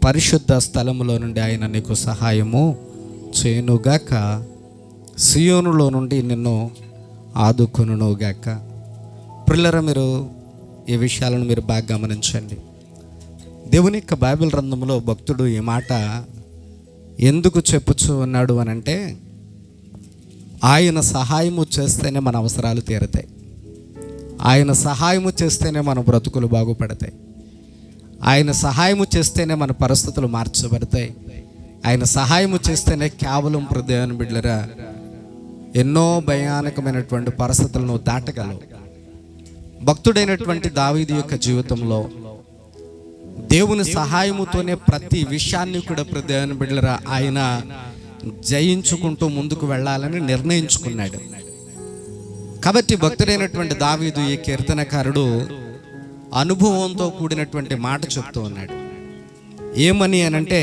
పరిశుద్ధ స్థలములో నుండి ఆయన నీకు సహాయము చేయునుగాక, సియోనులో నుండి నిన్ను ఆదుకొనుగాక. ప్రియులారా, మీరు ఈ విషయాలను మీరు బాగా గమనించండి. దేవుని యొక్క బైబిల్ గ్రంథంలో భక్తుడు ఈ మాట ఎందుకు చెప్పుచూ ఉన్నాడు అని అంటే, ఆయన సహాయము చేస్తేనే మన అవసరాలు తీరతాయి, ఆయన సహాయము చేస్తేనే మన బ్రతుకులు బాగుపడతాయి, ఆయన సహాయము చేస్తేనే మన పరిస్థితులు మార్చబడతాయి, ఆయన సహాయము చేస్తేనే కేవలం దేవుని బిడ్డలారా ఎన్నో భయానకమైనటువంటి పరిస్థితులను దాటగలవు. భక్తుడైనటువంటి దావీదు యొక్క జీవితంలో దేవుని సహాయముతోనే ప్రతి విషయాన్ని కూడా దేవుని బిడ్డలారా ఆయన జయించుకుంటూ ముందుకు వెళ్ళాలని నిర్ణయించుకున్నాడు. కాబట్టి భక్తుడైనటువంటి దావీదు, ఈ కీర్తనకారుడు అనుభవంతో కూడినటువంటి మాట చెప్తూ ఉన్నాడు. ఏమని అనంటే,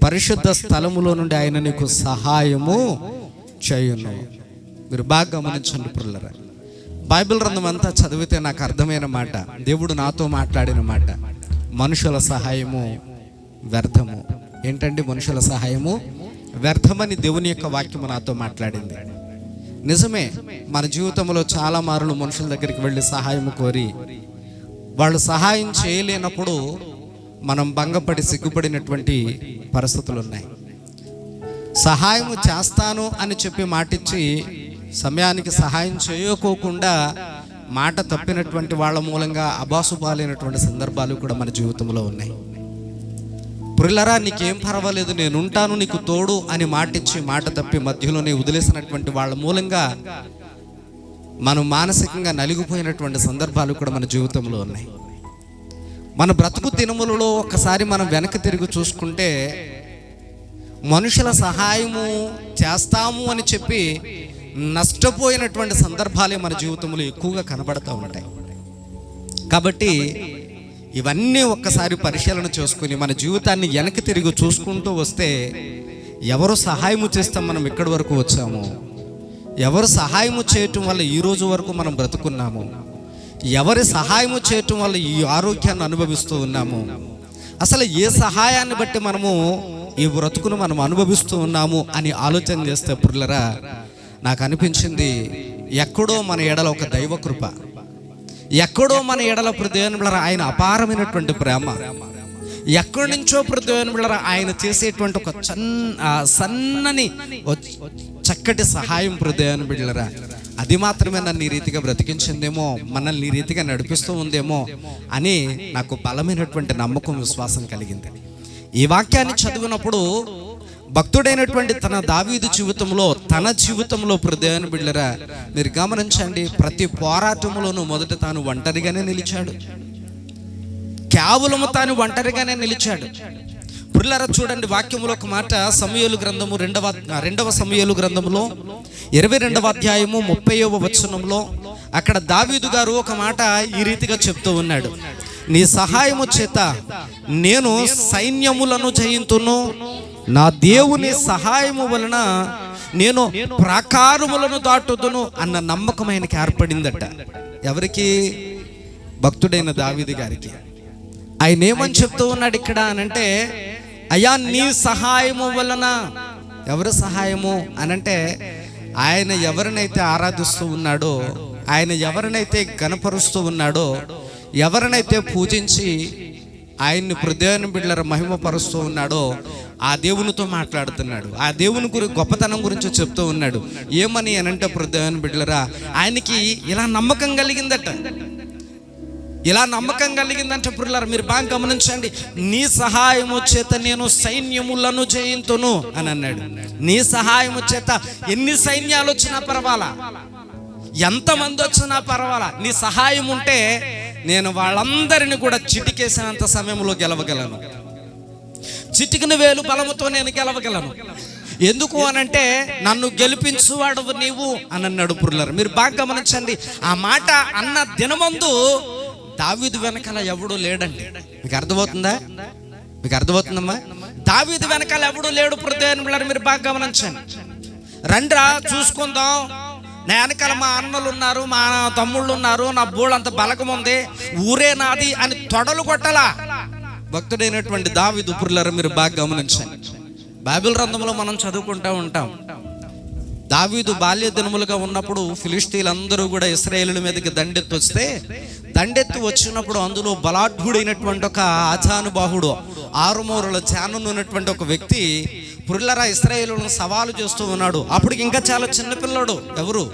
పరిశుద్ధ స్థలములో నుండి ఆయన నీకు సహాయము చేయును. మీరు బాగా గమనించండి ప్రియులారా, బైబిల్ గ్రంథం అంతా చదివితే నాకు అర్థమైన మాట, దేవుడు నాతో మాట్లాడిన మాట, మనుషుల సహాయము వ్యర్థము. ఏంటండి మనుషుల సహాయము వ్యర్థమని దేవుని యొక్క వాక్యము నాతో మాట్లాడింది. నిజమే, మన జీవితంలో చాలా మారులు మనుషుల దగ్గరికి వెళ్ళి సహాయం కోరి వాళ్ళు సహాయం చేయలేనప్పుడు మనం భంగపడి సిగ్గుపడినటువంటి పరిస్థితులు ఉన్నాయి. సహాయం చేస్తాను అని చెప్పి మాటిచ్చి సమయానికి సహాయం చేయకోకుండా మాట తప్పినటువంటి వాళ్ళ మూలంగా అబాసుపాలైనటువంటి సందర్భాలు కూడా మన జీవితంలో ఉన్నాయి. ప్రియులారా, నీకేం పర్వాలేదు, నేను ఉంటాను నీకు తోడు అని మాటిచ్చి మాట తప్పి మధ్యలోనే వదిలేసినటువంటి వాళ్ళ మూలంగా మనం మానసికంగా నలిగిపోయినటువంటి సందర్భాలు కూడా మన జీవితంలో ఉన్నాయి. మన బ్రతుకు దినములలో ఒక్కసారి మనం వెనక్కి తిరిగి చూసుకుంటే, మనుషుల సహాయము చేస్తాము అని చెప్పి నష్టపోయినటువంటి సందర్భాలే మన జీవితంలో ఎక్కువగా కనబడుతూ ఉంటాయి. కాబట్టి ఇవన్నీ ఒక్కసారి పరిశీలన చేసుకుని మన జీవితాన్ని వెనక్కి తిరిగి చూసుకుంటూ వస్తే, ఎవరు సహాయము చేస్తాం మనం ఇక్కడి వరకు వచ్చాము, ఎవరు సహాయము చేయటం వల్ల ఈ రోజు వరకు మనం బ్రతుకున్నాము, ఎవరి సహాయము చేయటం వల్ల ఈ ఆరోగ్యాన్ని అనుభవిస్తూ ఉన్నాము, అసలు ఏ సహాయాన్ని బట్టి మనము ఈ బ్రతుకును మనం అనుభవిస్తూ ఉన్నాము అని ఆలోచన చేస్తే ప్రియులారా, నాకు అనిపించింది ఎక్కడో మన ఎడల ఒక దైవ కృప, ఎక్కడో మన ఎడల దేవుని బిడ్డలారా ఆయన అపారమైనటువంటి ప్రేమ, ఎక్కడి నుంచో దేవుని బిడ్డలారా ఆయన చేసేటువంటి ఒక సన్నని చక్కటి సహాయం దేవుని బిడ్డలారా, అది మాత్రమే నన్ను ఈ రీతిగా బ్రతికించిందేమో, మనల్ని ఈ రీతిగా నడిపిస్తూ ఉందేమో అని నాకు బలమైనటువంటి నమ్మకం, విశ్వాసం కలిగింది. ఈ వాక్యాన్ని చదివినప్పుడు భక్తుడైనటువంటి దావీదు జీవితంలో, తన జీవితంలో దేవుని బిడ్డలారా మీరు గమనించండి, ప్రతి పోరాటంలోనూ మొదట తాను ఒంటరిగానే నిలిచాడు, కేవలము తాను ఒంటరిగానే నిలిచాడు. ప్రియులారా చూడండి, వాక్యములో ఒక మాట, సమూయేలు గ్రంథము రెండవ సమూయేలు గ్రంథములో 22వ అధ్యాయము 30వ వచనంలో అక్కడ దావీదు గారు ఒక మాట ఈ రీతిగా చెప్తూ ఉన్నాడు, నీ సహాయము చేత నేను సైన్యములను జయింతును, నా దేవుని సహాయము వలన నేను ప్రాకారములను దాటుదును అన్న నమ్మకం ఆయనకి ఏర్పడిందట. ఎవరికి? భక్తుడైన దావీదు గారికి. ఆయన ఏమని చెప్తూ ఉన్నాడు ఇక్కడ అనంటే, అయ్యా నీ సహాయము వలన. ఎవరి సహాయము అనంటే, ఆయన ఎవరినైతే ఆరాధిస్తూ ఉన్నాడో, ఆయన ఎవరినైతే గణపరుస్తూ ఉన్నాడో, ఎవరినైతే పూజించి ఆయన్ని దేవుని బిడ్డల మహిమపరుస్తూ ఉన్నాడో ఆ దేవునితో మాట్లాడుతున్నాడు, ఆ దేవుని గొప్పతనం గురించి చెప్తూ ఉన్నాడు. ఏమని అనంటే దేవుని బిడ్డలరా, ఆయనకి ఇలా నమ్మకం కలిగిందట. ఇలా నమ్మకం కలిగిందంటే ప్రియులారా మీరు బాగా గమనించండి, నీ సహాయము చేత నేను సైన్యములను జయింతును అని అన్నాడు. నీ సహాయము చేత ఎన్ని సైన్యాలు వచ్చినా పర్వాలా, ఎంతమంది వచ్చినా పర్వాలా, నీ సహాయం ఉంటే నేను వాళ్ళందరినీ కూడా చిటికేసినంత సమయంలో గెలవగలను, చిటికిన వేలు బలముతో నేను గెలవగలను. ఎందుకు అనంటే నన్ను గెలిపించువాడు నీవు అని అన్నాడు. ప్రియులారా మీరు బాగా గమనించండి, ఆ మాట అన్న దినమందు దావీదు వెనకాల ఎవడూ లేడండి. మీకు అర్థమవుతుందా? మీకు అర్థమవుతుందమ్మా? దావీదు వెనకాల ఎవడూ లేడు. ప్రియులారా మీరు బాగా గమనించండి. రండ్రా చూసుకుందాం, నా వెనకాల మా అన్నలు ఉన్నారు, మా తమ్ముళ్ళు ఉన్నారు, నా బోళ్ళంత బలకం ఉంది, ఊరే నాది అని తొడలు కొట్టలా. భక్తుడైనటువంటి దావీదు పురులారా మీరు బాగా గమనించండి. బైబిల్ గ్రంథంలో మనం చదువుకుంటూ ఉంటాం. దావీదు బాల్య దినములుగా ఉన్నప్పుడు ఫిలిష్తీయులందరూ కూడా ఇశ్రాయేలుల మీదకి దండెత్తి వచ్చినప్పుడు అందులో బలాఢ్యుడైనటువంటి ఒక ఆజానుబాహుడు, ఆరుమూరల ఛానును ఉన్నటువంటి ఒక వ్యక్తి పురులరా ఇశ్రాయేలులను సవాలు చేస్తూ ఉన్నాడు. అప్పటికి ఇంకా చాలా చిన్నపిల్లడు. ఎవరు?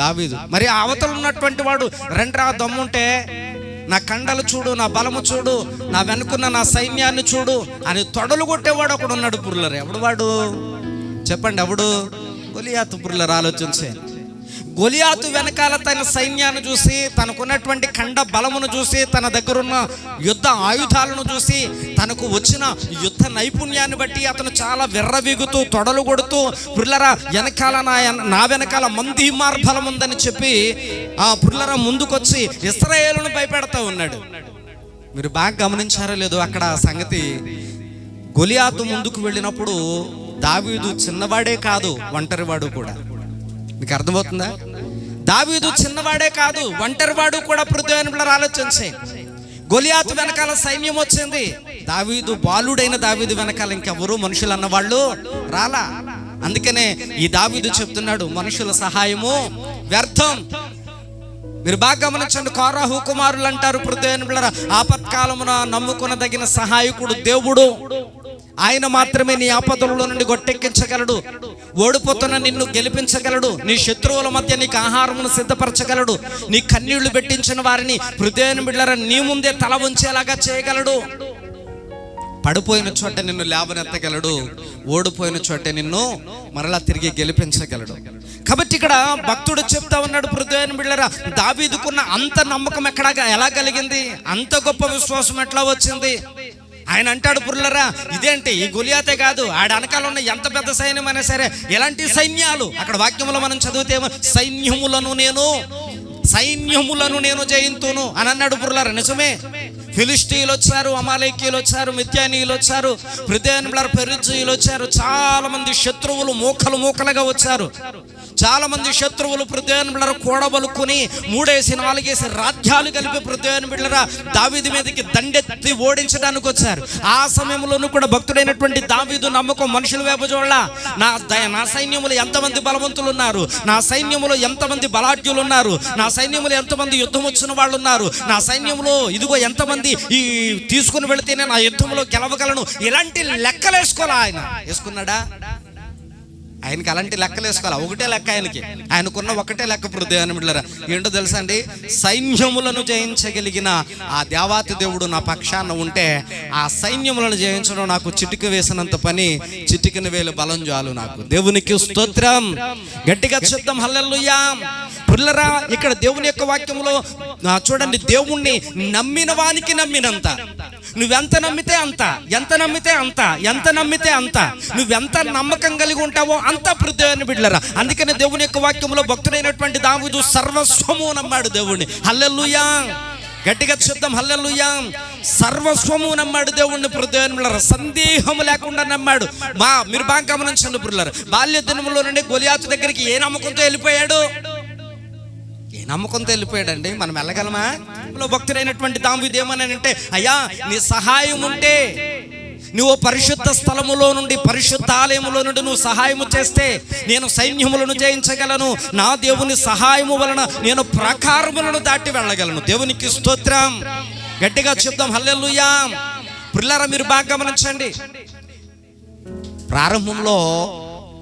దావీదు. మరి అవతల ఉన్నటువంటి వాడు, రండ్రా దమ్ముంటే నా కండలు చూడు, నా బలము చూడు, నా వెనుకున్న నా సైన్యాన్ని చూడు అని తొడలు కొట్టేవాడు ఒకడు ఉన్నాడు పురులరా. ఎవడు వాడు చెప్పండి? ఎవడు? గొలియాతు. పురులరా ఆలోచించే. గొలియాతు వెనకాల తన సైన్యాన్ని చూసి, తనకున్నటువంటి కండ బలమును చూసి, తన దగ్గరున్న యుద్ధ ఆయుధాలను చూసి, తనకు వచ్చిన యుద్ధ నైపుణ్యాన్ని బట్టి అతను చాలా విర్రవీగుతూ తొడలు కొడుతూ, పురులరా వెనకాల నా వెనకాల మంది మార్బలం ఉందని చెప్పి ఆ పురులరా ముందుకొచ్చి ఇశ్రాయేలును భయపెడతా ఉన్నాడు. మీరు బాగా గమనించారో లేదో అక్కడ సంగతి. గొలియాతు ముందుకు వెళ్ళినప్పుడు దావీదు చిన్నవాడే కాదు, ఒంటరివాడు కూడా. మీకు అర్థమవుతుందా? దావీదు చిన్నవాడే కాదు, ఒంటరివాడు కూడా. హృదయాన్ని ఆలోచించే. గొలియాతు వెనకాల సైన్యం వచ్చింది. దావీదు బాలుడైన దావీదు వెనకాల ఇంకెవరు మనుషులు అన్నవాళ్ళు రాలా. అందుకనే ఈ దావీదు చెప్తున్నాడు, మనుషుల సహాయము వ్యర్థం. మీరు బాగా గమనించండి. కోరాహు కుమారులు అంటారు హృదయాన్ని ఆపత్కాలమున నమ్ముకొనదగిన సహాయకుడు దేవుడు. ఆయన మాత్రమే నీ ఆపదలలో నుండి గొట్టెక్కించగలడు. ఓడిపోతున్న నిన్ను గెలిపించగలడు. నీ శత్రువుల మధ్య నీకు ఆహారమును సిద్ధపరచగలడు. నీ కన్నీళ్లు పెట్టించిన వారిని హృదయాన్ని బిడ్డలారా నీ ముందే తల ఉంచేలాగా చేయగలడు. పడిపోయిన చోట నిన్ను లేవనెత్తగలడు. ఓడిపోయిన చోట నిన్ను మరలా తిరిగి గెలిపించగలడు. కాబట్టి ఇక్కడ భక్తుడు చెప్తా ఉన్నాడు, హృదయాన్ని బిడ్డలారా దావీదుకున్న అంత నమ్మకం ఎలా కలిగింది? అంత గొప్ప విశ్వాసం ఎట్లా వచ్చింది? ఆయన అంటాడు పురులరా, ఇదేంటి ఈ గొలియాతే కాదు, ఆడ వెనకాల ఉన్న ఎంత పెద్ద సైన్యం అయినా సరే, ఎలాంటి సైన్యాలు అక్కడ వాక్యములో మనం చదివితేమో సైన్యములను నేను జయింతును అని అన్నాడు పురులరా. నిజమే. ఫిలిష్తీయులు వచ్చారు, అమాలేకీయులు వచ్చారు, మిద్యానీయులు వచ్చారు, పెరిజ్జీయులు వచ్చారు. చాలా మంది శత్రువులు మూకలుగా వచ్చారు. చాలా మంది శత్రువులు హృదయాన్ని బిళ్ళరా కూడబలుక్కుని 3-4 రాజ్యాలు కలిపి హృదయాన్ని బిళ్ళరా దావీదు మీదకి దండెత్తి ఓడించడానికి వచ్చారు. ఆ సమయంలోనూ కూడా భక్తుడైనటువంటి దావీదు నమ్మకం మనుషుల వైపు చూడలా. నా సైన్యములు ఎంతమంది బలవంతులు ఉన్నారు, నా సైన్యములో ఎంతమంది బలాఢ్యులు ఉన్నారు, నా సైన్యములో ఎంతమంది యుద్ధం వచ్చిన వాళ్ళు ఉన్నారు, నా సైన్యంలో ఇదిగో ఎంతమంది ఈ తీసుకుని వెళితేనే నా యుద్ధంలో గెలవగలను. ఇలాంటి లెక్కలు వేసుకోవాలా? ఆయన వేసుకున్నాడా? ఆయనకి అలాంటి లెక్కలు వేసుకోవాలి. ఒకటే లెక్క ఆయనకున్న ఒకటే లెక్క. హృదయాన్ని బిడ్డలారా ఏంటో తెలుసా అండి? సైన్యములను జయించగలిగిన ఆ దేవాతి దేవుడు నా పక్షాన ఉంటే ఆ సైన్యములను జయించడం నాకు చిటిక వేసినంత పని, చిటికిన వేలు బలం చాలు నాకు. దేవునికి స్తోత్రం. గట్టిగా చెప్దాం హల్లెలూయా. పిల్లరా ఇక్కడ దేవుని యొక్క వాక్యంలో చూడండి, దేవుణ్ణి నమ్మిన వానికి నమ్మినంత. నువ్వెంత నమ్మితే అంత, ఎంత నమ్మితే అంత, ఎంత నమ్మితే అంత. నువ్వెంత నమ్మకం కలిగి ఉంటావో అంత హృదయాన్ని బిడ్డలారా. అందుకనే దేవుని యొక్క వాక్యంలో భక్తుడైనటువంటి దావీదు సర్వస్వము నమ్మాడు దేవుణ్ణి. హల్లెలూయా. గట్టిగా చెప్దాం హల్లెలూయా. సర్వస్వము నమ్మాడు దేవుణ్ణి. హృదయాన్ని బిడ్డలారా సందేహం లేకుండా నమ్మాడు. మీరు బాగా గమనించండి బిడ్డలారా, బాల్య దినములో నుండి గొలియాతు దగ్గరికి ఏ నమ్మకంతో వెళ్ళిపోయాడు? నమ్మకంతో వెళ్ళిపోయాడండి. మనం వెళ్ళగలమా? భక్తుడైనటువంటి దావీదు ఏమనంటే, అయ్యా నీ సహాయం ఉంటే, నువ్వు పరిశుద్ధ స్థలములో నుండి, పరిశుద్ధ ఆలయములో నుండి నువ్వు సహాయము చేస్తే నేను సైన్యములను జయించగలను. నా దేవుని సహాయము వలన నేను ప్రాకారములను దాటి వెళ్ళగలను. దేవునికి స్తోత్రం. గట్టిగా చెప్దాం హల్లెలూయా. పిల్లరా మీరు బాగా గమనించండి. ప్రారంభంలో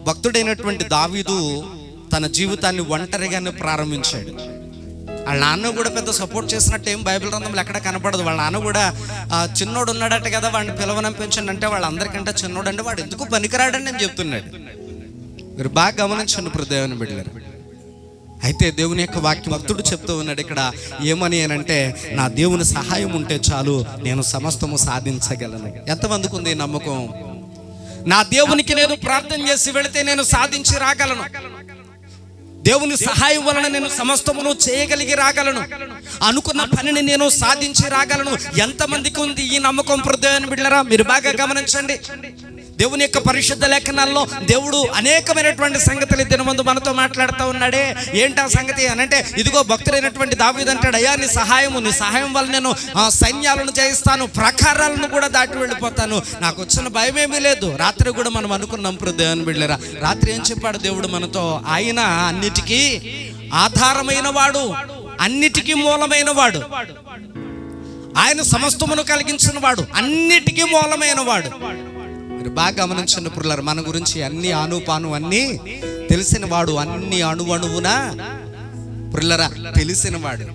భక్తుడైనటువంటి దావీదు తన జీవితాన్ని ఒంటరిగానే ప్రారంభించాడు. వాళ్ళ నాన్న కూడా పెద్ద సపోర్ట్ చేసినట్టు ఏం బైబిల్ గ్రంథంలో ఎక్కడ కనపడదు. వాళ్ళ నాన్న కూడా చిన్నోడు ఉన్నాడట కదా, వాడిని పిలవనంపించండి అంటే వాళ్ళందరికంటే చిన్నోడు అంటే వాడు ఎందుకు పనికిరాడని నేను చెప్తున్నాడు. మీరు బాగా గమనించండి హృదయాన్ని బిడ్డలారా. అయితే దేవుని యొక్క వాక్యం భక్తుడు చెప్తూ ఉన్నాడు ఇక్కడ ఏమని అంటే, నా దేవుని సహాయం ఉంటే చాలు, నేను సమస్తము సాధించగలను. ఎంతమందికి ఉంది నమ్మకం? నా దేవునికి నేను ప్రార్థన చేసి వెళితే నేను సాధించి రాగలను. దేవుని సహాయం వలన నేను సమస్తమును చేయగలిగి రాగలను. అనుకున్న పనిని నేను సాధించి రాగలను. ఎంతమందికి ఉంది ఈ నమ్మకం హృదయాన్ని బిడ్డలారా? మీరు బాగా గమనించండి. దేవుని యొక్క పరిశుద్ధ లేఖనాల్లో దేవుడు అనేకమైనటువంటి సంగతులు దినమందు మనతో మాట్లాడుతూ ఉన్నాడే. ఏంటి ఆ సంగతి అని అంటే, ఇదిగో భక్తుడైనటువంటి దావీదు అంటాడు, అయ్యా నీ సహాయం వల్ల నేను సైన్యాలను జయిస్తాను, ప్రాకారాలను కూడా దాటి వెళ్ళిపోతాను, నాకు వచ్చిన భయమేమీ లేదు. రాత్రి కూడా మనం అనుకున్నాం దేవుని బిడ్డలారా, రాత్రి ఏం చెప్పాడు దేవుడు మనతో? ఆయన అన్నిటికీ ఆధారమైన వాడు, అన్నిటికీ మూలమైన వాడు, ఆయన సమస్తమును కలిగించిన వాడు, అన్నిటికీ మూలమైన వాడు. బాగా గమనించండి పురులారు, మన గురించి అన్ని ఆనుపాను అన్ని తెలిసిన వాడు, అన్ని అణువణువున పురులరా తెలిసిన వాడు.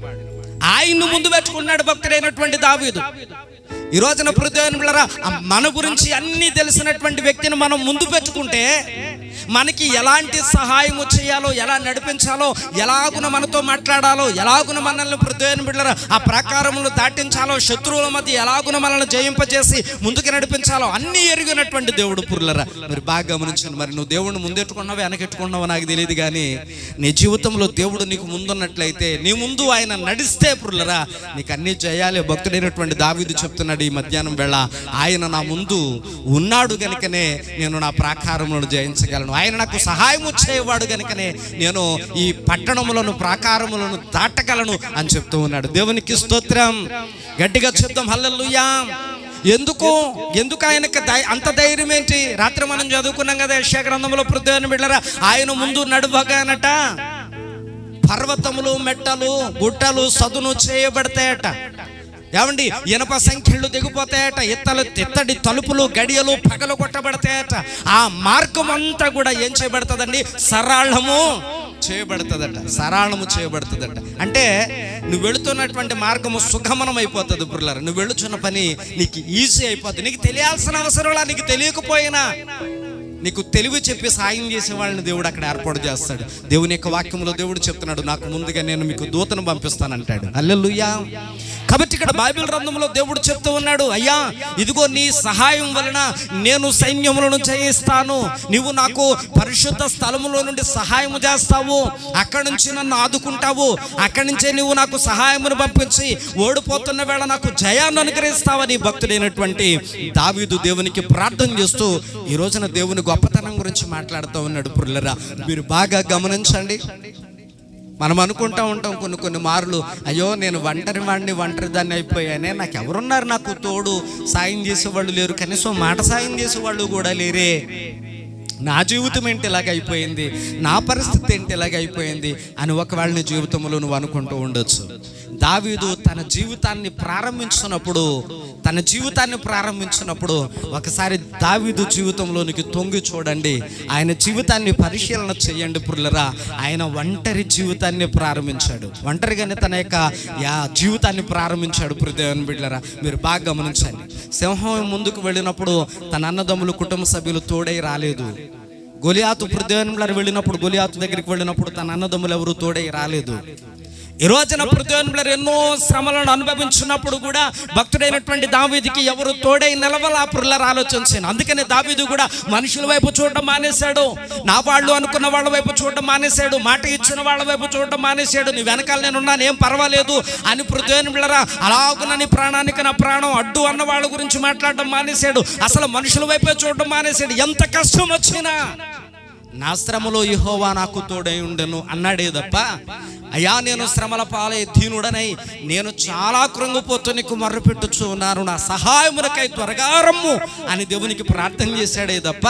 ఆయన్ను ముందు పెట్టుకున్నాడు భక్తుడైనటువంటి దావీదు. ఈ రోజున పురులరా మన గురించి అన్ని తెలిసినటువంటి వ్యక్తిని మనం ముందు పెట్టుకుంటే మనకి ఎలాంటి సహాయము చేయాలో, ఎలా నడిపించాలో, ఎలాగున మనతో మాట్లాడాలో, ఎలాగున మనల్ని బిడ్డలారా ఆ ప్రకారములు దాటించాలో, శత్రువుల మధ్య ఎలాగున మనల్ని జయింపజేసి ముందుకు నడిపించాలో అన్ని ఎరిగినటువంటి దేవుడు పురులరా. మీరు బాగా గమనించండి. మరి నువ్వు దేవుడిని ముందెట్టుకున్నావో వెనకెట్టుకున్నావో నాకు తెలియదు, కానీ నీ జీవితంలో దేవుడు నీకు ముందున్నట్లయితే, నీ ముందు ఆయన నడిస్తే పురులరా నీకు అన్ని చేయాలి. భక్తుడైనటువంటి దావీదు చెప్తున్నాడు ఈ మధ్యాహ్నం వేళ, ఆయన నా ముందు ఉన్నాడు గనుకనే నేను నా ప్రాకారములను జయించగలను, ఆయన నాకు సహాయం చేయవాడు గనుకనే నేను ఈ పట్టణములను ప్రాకారములను దాటగలను అని చెప్తూ ఉన్నాడు. దేవునికి స్తోత్రం. గట్టిగా చెప్తాం హల్లెలూయా. ఎందుకు ఆయనకి అంత ధైర్యం ఏంటి? రాత్రి మనం చదువుకున్నాం కదా యెషయా గ్రంథంలో, దేవుని బిడ్డలారా ఆయన ముందు నడువగానట పర్వతములు, మెట్టలు, గుట్టలు సదును చేయబడతాయట. ఏమండి, ఇనప సంఖ్యలు దిగిపోతాయట, ఇత్తడి తలుపులు గడియలు పగలు కొట్టబడతాయట. ఆ మార్గం అంతా కూడా ఏం చేయబడుతుందండి? సరళము చేయబడుతుందట. అంటే నువ్వు వెళుతున్నటువంటి మార్గము సుగమనం అయిపోతుంది పురులారా. నువ్వు వెళుతున్న పని నీకు ఈజీ అయిపోతుంది. నీకు తెలియాల్సిన అవసరంలా, నీకు తెలియకపోయినా నీకు తెలివి చెప్పి సాయం చేసే వాళ్ళని దేవుడు అక్కడ ఏర్పాటు చేస్తాడు. దేవుని యొక్క వాక్యంలో దేవుడు చెప్తున్నాడు, నాకు ముందుగా నేను మీకు దూతను పంపిస్తానంటాడు. హల్లెలూయా. కాబట్టి ఇక్కడ బైబిల్ గ్రంథంలో దేవుడు చెప్తూ ఉన్నాడు, అయ్యా ఇదిగో నీ సహాయం వలన నేను సైన్యములను జయిస్తాను, నీవు నాకు పరిశుద్ధ స్థలములో నుండి సహాయం చేస్తావు, అక్కడి నుంచి నన్ను ఆదుకుంటావు, అక్కడి నుంచే నువ్వు నాకు సహాయమును పంపించి ఓడిపోతున్న వేళ నాకు జయాన్ని అనుగ్రహిస్తావని భక్తుడైనటువంటి దావీదు దేవునికి ప్రార్థన చేస్తూ ఈ రోజున దేవుని గొప్పతనం గురించి మాట్లాడుతూ ఉన్నాడు. పురులరా మీరు బాగా గమనించండి. మనం అనుకుంటూ ఉంటాం కొన్ని మార్లు, అయ్యో నేను ఒంటరి దాన్ని అయిపోయానే, నాకు ఎవరున్నారు నాకు తోడు, సాయం చేసేవాళ్ళు లేరు, కనీసం మాట సాయం చేసేవాళ్ళు కూడా లేరే, నా జీవితం ఏంటి ఇలాగైపోయింది, నా పరిస్థితి ఏంటి ఇలాగైపోయింది అని ఒకవేళ నీ జీవితంలో నువ్వు అనుకుంటూ ఉండొచ్చు. దావీదు తన జీవితాన్ని ప్రారంభించినప్పుడు ఒకసారి దావీదు జీవితంలోనికి తొంగి చూడండి, ఆయన జీవితాన్ని పరిశీలన చేయండి పురులరా. ఆయన ఒంటరి జీవితాన్ని ప్రారంభించాడు, ఒంటరిగానే తన యొక్క జీవితాన్ని ప్రారంభించాడు. దేవుని బిడ్డలారా మీరు బాగా గమనించండి. సింహం ముందుకు వెళ్ళినప్పుడు తన అన్నదమ్ములు కుటుంబ సభ్యులు తోడై రాలేదు. గొలియాతు దేవుని బిడ్డలారా వెళ్ళినప్పుడు, గొలియాతు దగ్గరికి వెళ్ళినప్పుడు తన అన్నదమ్ములు ఎవరు తోడై రాలేదు. ఈ రోజున ఎన్నో శ్రమలను అనుభవించినప్పుడు కూడా భక్తుడైనటువంటి దావీదుకి ఎవరు తోడై నిలవలా పురులరా ఆలోచించాను. అందుకనే దావీదు కూడా మనుషుల వైపు చూడడం మానేశాడు, నా వాళ్ళు అనుకున్న వాళ్ళ వైపు చూడడం మానేశాడు, మాట ఇచ్చిన వాళ్ళ వైపు చూడడం మానేశాడు. నీ వెనకాల నేనున్నాను, ఏం పర్వాలేదు అని దేవుని బిడ్డలారా అలాగున నీ ప్రాణానికి నా ప్రాణం అడ్డు అన్న వాళ్ళ గురించి మాట్లాడడం మానేశాడు. అసలు మనుషుల వైపే చూడడం మానేశాడు. ఎంత కష్టం వచ్చినా నా శ్రమలో యెహోవా నాకు తోడై ఉండెను అన్నాడే తప్ప, అయ్యా నేను శ్రమల పాలై దీనుడనై నేను చాలా కృంగిపోతూ నీకు మొర్రపెట్టుచు ఉన్నాను, నా సహాయమునకై త్వరగా రమ్ము అని దేవునికి ప్రార్థన చేశాడే తప్ప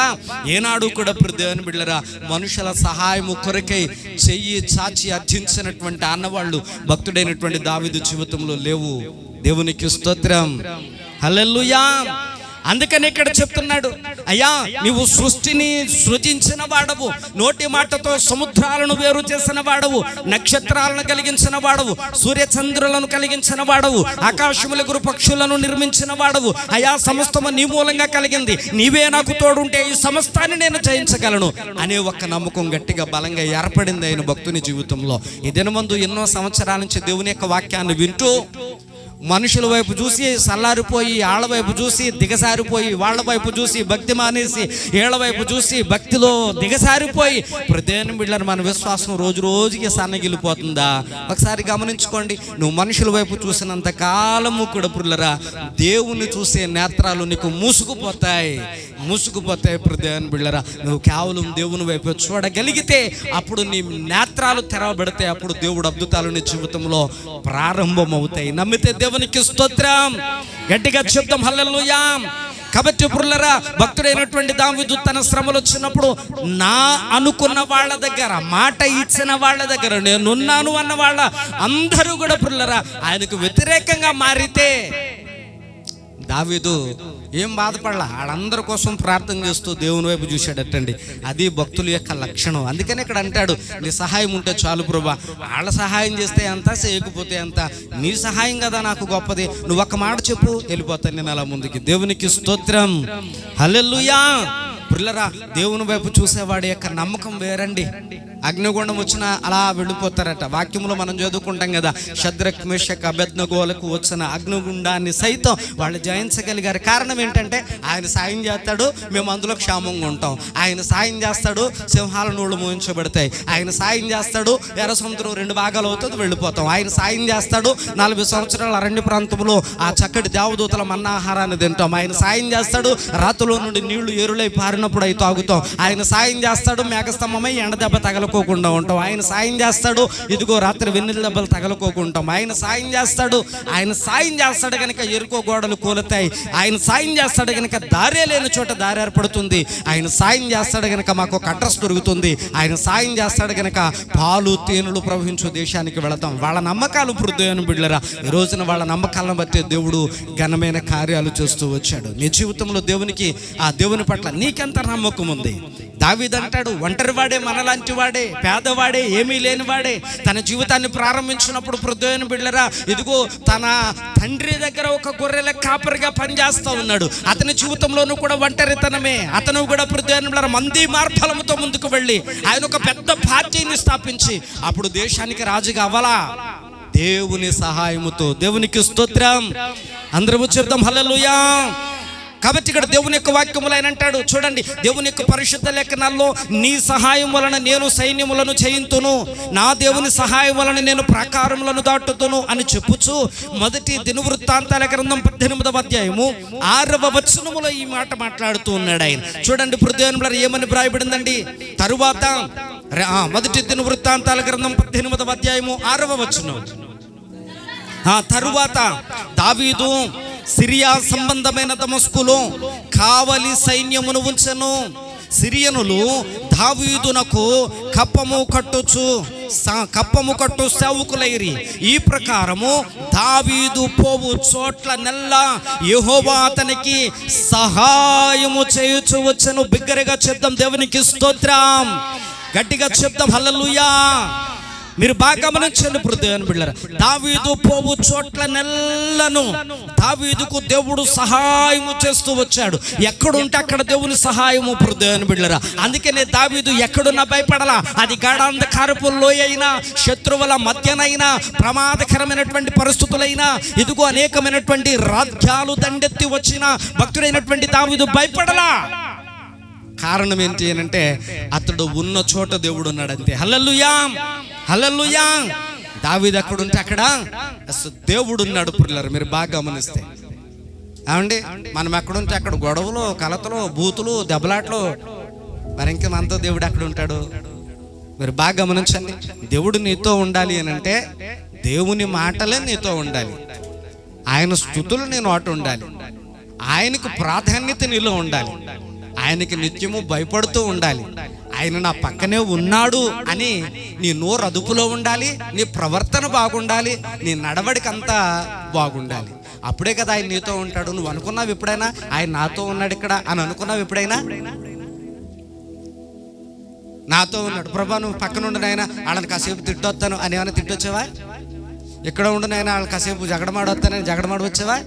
ఏనాడు కూడా దేవుని బిడ్డలారా మనుషుల సహాయము కొరకై చెయ్యి చాచి అర్థించినటువంటి అన్నవాళ్ళు భక్తుడైనటువంటి దావీదు జీవితంలో లేవు. దేవునికి స్తోత్రం. హల్లెలూయా. అందుకని ఇక్కడ చెప్తున్నాడు, అయ్యా నీవు సృష్టిని సృజించిన వాడవు, నోటి మాటతో సముద్రాలను వేరు చేసిన వాడవు, నక్షత్రాలను కలిగించిన వాడవు, సూర్యచంద్రులను కలిగించిన వాడవు, ఆకాశముల గురు పక్షులను నిర్మించిన వాడవు. అయ్యా సమస్తము నీ మూలంగా కలిగింది, నీవే నాకు తోడుంటే ఈ సమస్తాన్ని నేను జయించగలను అనే ఒక నమ్మకం గట్టిగా బలంగా ఏర్పడింది ఆయన భక్తుని జీవితంలో. ఈ దినమందు ఎన్నో సంవత్సరాల నుంచి దేవుని యొక్క వాక్యాన్ని వింటూ మనుషుల వైపు చూసి సల్లారిపోయి, ఆళ్ళ వైపు చూసి దిగసారిపోయి, వాళ్ళ వైపు చూసి భక్తి మానేసి, ఏళ్ల వైపు చూసి భక్తిలో దిగసారిపోయి, ప్రదేని బిడ్డలను మన విశ్వాసం రోజు రోజుకి సన్నగిలిపోతుందా? ఒకసారి గమనించుకోండి. నువ్వు మనుషుల వైపు చూసినంత కాలము కూడా పుల్లరా, దేవుణ్ణి చూసే నేత్రాలు నీకు మూసుకుపోతాయి. ప్రదేని బిడ్డరా, నువ్వు కేవలం దేవుని వైపు చూడగలిగితే అప్పుడు నీ నేత్రాలు తెరవబడితే అప్పుడు దేవుడు అద్భుతాలు నీ జీవితంలో ప్రారంభమవుతాయి. నమ్మితే దేవునికి స్తోత్రం. గట్టిగా చెప్తాం హల్లెలూయా. కాబట్టి పురులరా, భక్తుడైనటువంటి దావీదు తన శ్రమలు వచ్చినప్పుడు నా అనుకున్న వాళ్ళ దగ్గర, మాట ఇచ్చిన వాళ్ళ దగ్గర, నేనున్నాను అన్న వాళ్ళ అందరూ కూడా పురులరా ఆయనకు వ్యతిరేకంగా మారితే దావీదు ఏం బాధపడలా. వాళ్ళందరి కోసం ప్రార్థన చేస్తూ దేవుని వైపు చూశాడటండి. అది భక్తుల యొక్క లక్షణం. అందుకని ఇక్కడ అంటాడు, నీ సహాయం ఉంటే చాలు ప్రభా. వాళ్ళ సహాయం చేస్తే ఎంత, చేయకపోతే ఎంత, నీ సహాయం కదా నాకు గొప్పది. నువ్వు ఒక్క మాట చెప్పు, వెళ్ళిపోతాను నేను అలా ముందుకి. దేవునికి స్తోత్రం. హల్లెలూయా. పిల్లరా, దేవుని వైపు చూసేవాడి యొక్క నమ్మకం వేరండి. అగ్నిగుండం వచ్చినా అలా వెళ్ళిపోతారట. వాక్యంలో మనం చదువుకుంటాం కదా, షద్రక్ మేషక్ అబేద్నెగోలకు వచ్చిన అగ్నిగుండాన్ని సైతం వాళ్ళు జయించగలిగారు. కారణం ఏంటంటే ఆయన సాయం చేస్తాడు, మేము అందులో క్షేమంగా ఉంటాం. ఆయన సాయం చేస్తాడు, సింహాల నోళ్ళు మోయించబడతాయి. ఆయన సాయం చేస్తాడు, ఎర్ర సముద్రం 2 భాగాలు అవుతుంది, వెళ్ళిపోతాం. ఆయన సాయం చేస్తాడు, 40 సంవత్సరాల అరణ్య ప్రాంతంలో ఆ చక్కటి దేవదూతల మన్నాహారాన్ని తింటాం. ఆయన సాయం చేస్తాడు, రాత్రిలో నుండి నీళ్లు ఏరులై పారినప్పుడు అవి తాగుతాం. ఆయన సాయం చేస్తాడు, మేఘస్తంభమై ఎండ దెబ్బ తగలకోకుండా ఉంటాం. ఆయన సాయం చేస్తాడు, ఇదిగో రాత్రి వెన్నెల దెబ్బలు తగలకోకుంటాం. ఆయన సాయం చేస్తాడు కనుక ఎరుకో గోడలు కూలుతాయి. ఆయన సాయం చేస్తాడు కనుక దారే లేని చోట దారి ఏర్పడుతుంది. ఆయన సాయం చేస్తాడు కనుక మాకు ఒక అడ్రస్ దొరుకుతుంది. ఆయన సాయం చేస్తాడు కనుక పాలు తేనెలు ప్రవహించు దేశానికి వెళతాం. వాళ్ళ నమ్మకాలు హృదయాన్ని బిడ్డలరా, ఈ రోజున వాళ్ళ నమ్మకాలను బట్టి దేవుడు ఘనమైన కార్యాలు చేస్తూ వచ్చాడు. నీ జీవితంలో దేవునికి, ఆ దేవుని పట్ల నీకెంత నమ్మకం ఉంది? దావీదు అంటాడు, ఒంటరి వాడే, మనలాంటి వాడే, పేదవాడే, ఏమీ లేనివాడే తన జీవితాన్ని ప్రారంభించినప్పుడు హృదయాన్ని బిడ్డలరా, ఇదిగో తన తండ్రి దగ్గర ఒక గొర్రెల కాపరిగా పనిచేస్తూ ఉన్నాడు. అతని జీవితంలోనూ కూడా ఒంటరితనమే. అతను కూడా హృదయాన్ని బిడ్డలరా మంది మార్ఫలముతో ముందుకు వెళ్ళి ఆయన ఒక పెద్ద పార్టీని స్థాపించి అప్పుడు దేశానికి రాజుగా అవ్వాలా దేవుని సహాయముతో. దేవునికి స్తోత్రం. అందరూ చెప్తాం హల్లెలూయా. కాబట్టి ఇక్కడ దేవుని యొక్క వాక్యములు ఆయన అంటాడు, చూడండి, దేవుని యొక్క పరిశుద్ధ లేఖనాల్లో నీ సహాయం వలన నేను సైన్యములను జయింతును, నా దేవుని సహాయం వలన నేను ప్రాకారములను దాటుతును అని చెప్పుచు మొదటి దినవృత్తాంతాల గ్రంథం 18వ అధ్యాయము 6వ వచనములో ఈ మాట మాట్లాడుతూ ఉన్నాడు ఆయన. చూడండి హృదయంలో ఏమని వ్రాయబడిందండి. తరువాత మొదటి దినవృత్తాంతాల గ్రంథం 18వ అధ్యాయము 6వ వచనం, తరువాత దావీదు సిరియా సంబంధమైన దమస్కులో కావలి సైన్యమును ఉంచెను. సిరియనులు దావీదునకు కప్పము కట్టు సేవకులైరి. ఈ ప్రకారము దావీదు పోవు చోట్ల నెల్ల యెహోవా అతనికి సహాయము చేయుచు వచ్చెను. బిగ్గరగా చెప్దాం దేవునికి స్తోత్రం. గట్టిగా చెప్దాం హల్లెలూయా. మీరు బాగా గమనించండి హృదయాన్ని బిడ్డలారా, దావీదు పోవు చోట్ల నెల్లను దావీదుకు దేవుడు సహాయము చేస్తూ వచ్చాడు. ఎక్కడుంటే అక్కడ దేవుని సహాయము హృదయాన్ని బిడ్డలారా. అందుకనే దావీదు ఎక్కడున్నా భయపడలా. అది గాఢాంధకారపు లోయ అయినా, శత్రువుల మధ్యనైనా, ప్రమాదకరమైనటువంటి పరిస్థితులైనా, ఇదిగో అనేకమైనటువంటి రాజ్యాలు దండెత్తి వచ్చిన భక్తుడైనటువంటి దావీదు భయపడలా. కారణం ఏంటి అంటే అతడు ఉన్న చోట దేవుడు ఉన్నాడు అంతే. హల్లెలూయా, హల్లెలూయా. దావీదు ఎక్కడుంటే అక్కడ దేవుడు ఉన్నాడు. పుర్లారు మీరు బాగా గమనిస్తే ఏమండి, మనం ఎక్కడుంటే అక్కడ గొడవలు, కలతలు, బూతులు, దెబ్బలాట్లు, మరి ఇంకా మనతో దేవుడు ఎక్కడ ఉంటాడు? మీరు బాగా గమనించండి. దేవుడు నీతో ఉండాలి అని అంటే దేవుని మాటలే నీతో ఉండాలి, ఆయన స్తుతులు నీ నోట ఉండాలి, ఆయనకు ప్రాధాన్యత నీలో ఉండాలి, ఆయనకి నిత్యము భయపడుతూ ఉండాలి. ఆయన నా పక్కనే ఉన్నాడు అని నీ నోరు అదుపులో ఉండాలి, నీ ప్రవర్తన బాగుండాలి, నీ నడవడికంతా బాగుండాలి. అప్పుడే కదా ఆయన నీతో ఉంటాడు. నువ్వు అనుకున్నావు ఎప్పుడైనా ఆయన నాతో ఉన్నాడు ఇక్కడ అని అనుకున్నావు ఎప్పుడైనా? నాతో ఉన్నాడు ప్రభా, నువ్వు పక్కన ఉండు నాయన, వాళ్ళని కాసేపు తిట్టొస్తాను అని ఏమైనా తిట్టొచ్చావా? ఇక్కడ ఉండు నాయన, వాళ్ళని కాసేపు జగడమాడొస్తానని జగడమాడి వచ్చావా?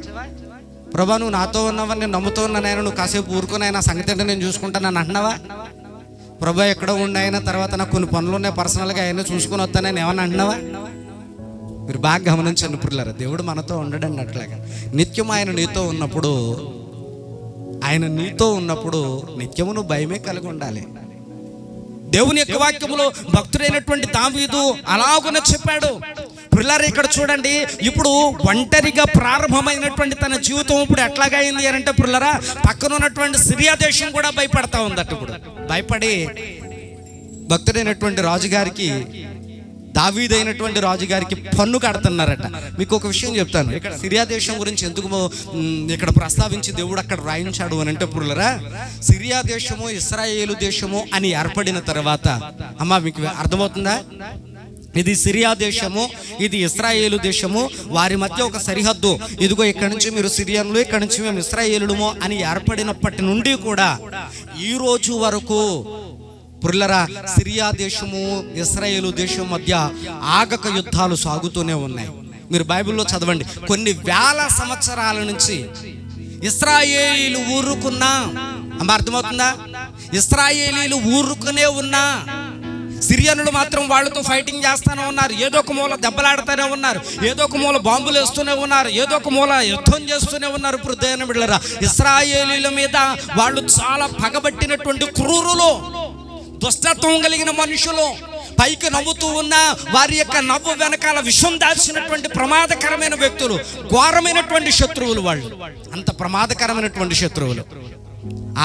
ప్రభా నువ్వు నాతో ఉన్నావని నేను నమ్ముతూ ఉన్నానైనా, నువ్వు కాసేపు ఊరుకునైనా, సంగతి అంటే నేను చూసుకుంటానని అంటున్నావా? ప్రభా ఎక్కడ ఉన్నాయన, తర్వాత నాకు కొన్ని పనులు ఉన్నాయి పర్సనల్గా, ఆయన చూసుకుని వస్తానని ఏమన్నా అంటున్నావా? మీరు బాగా గమనించండి పురులారా, దేవుడు మనతో ఉండడండి అట్లాగా. నిత్యం ఆయన నీతో ఉన్నప్పుడు, ఆయన నీతో ఉన్నప్పుడు నిత్యము నువ్వు భయమే కలిగి ఉండాలి. దేవుని యొక్క వాక్యములో భక్తుడైనటువంటి దావీదు అలాగున చెప్పాడు. పురులారా ఇక్కడ చూడండి, ఇప్పుడు ఒంటరిగా ప్రారంభమైనటువంటి తన జీవితం ఇప్పుడు ఎట్లాగైంది అని అంటే పురులారా, పక్కన ఉన్నటువంటి సిరియా దేశం కూడా భయపడతా ఉందట. ఇప్పుడు భయపడి భక్తుడైనటువంటి రాజుగారికి, దావీదైనటువంటి రాజుగారికి పన్ను కడుతున్నారట. మీకు ఒక విషయం చెప్తాను, ఇక్కడ సిరియా దేశం గురించి ఎందుకు ఇక్కడ ప్రస్తావించి దేవుడు అక్కడ రాయించాడు అని అంటే పురులరా, సిరియా దేశము ఇశ్రాయేలు దేశము అని ఏర్పడిన తర్వాత, అమ్మా మీకు అర్థమవుతుందా? ఇది సిరియా దేశము, ఇది ఇశ్రాయేలు దేశము, వారి మధ్య ఒక సరిహద్దు. ఇదిగో ఇక్కడ నుంచి మీరు సిరియన్లు, ఇక్కడ నుంచి మేము ఇశ్రాయేలుమో అని ఏర్పడినప్పటి నుండి కూడా ఈ రోజు వరకు పురులరా సిరియా దేశము ఇశ్రాయేలు దేశం మధ్య ఆగక యుద్ధాలు సాగుతూనే ఉన్నాయి. మీరు బైబిల్లో చదవండి, కొన్ని వేల సంవత్సరాల నుంచి ఇశ్రాయేలీలు ఊరుకున్నా, అమ్మ అర్థమవుతుందా? ఇశ్రాయేలీలు ఊరుకునే ఉన్నా సిరియనులు మాత్రం వాళ్ళతో ఫైటింగ్ చేస్తూనే ఉన్నారు. ఏదో ఒక మూల దెబ్బలాడుతూనే ఉన్నారు, ఏదో ఒక మూల బాంబులు వేస్తూనే ఉన్నారు, ఏదో ఒక మూల యుద్ధం చేస్తూనే ఉన్నారు. ఇప్పుడు దేవుని బిడ్డలారా, ఇశ్రాయేలీల మీద వాళ్ళు చాలా పగబట్టినటువంటి క్రూరులు, దుష్టత్వం కలిగిన మనుషులు, పైకి నవ్వుతూ ఉన్న వారి యొక్క నవ్వు వెనకాల విషం దాల్చినటువంటి ప్రమాదకరమైన వ్యక్తులు, ఘోరమైనటువంటి శత్రువులు. వాళ్ళు అంత ప్రమాదకరమైనటువంటి శత్రువులు.